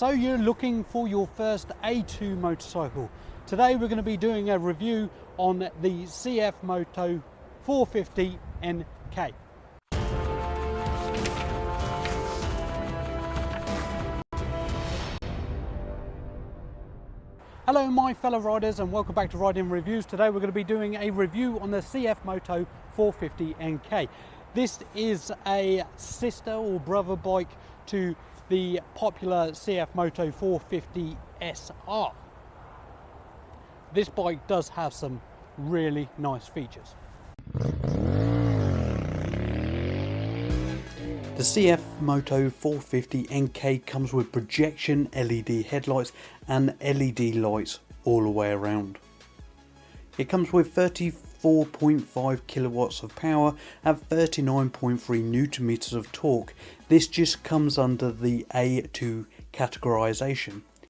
So you're looking for your first A2 motorcycle. Today we're going to be doing a review on the CF Moto 450 NK. Hello my fellow riders and welcome back to Riding Reviews. Today we're going to be doing a review on the CF Moto 450 NK. This is a sister or brother bike to the popular CF Moto 450 SR. This bike does have some really nice features. The CF Moto 450 NK comes with projection LED headlights and LED lights all the way around. It comes with 34.5 kilowatts of power and 39.3 newton meters of torque. This just comes under the A2 categorization.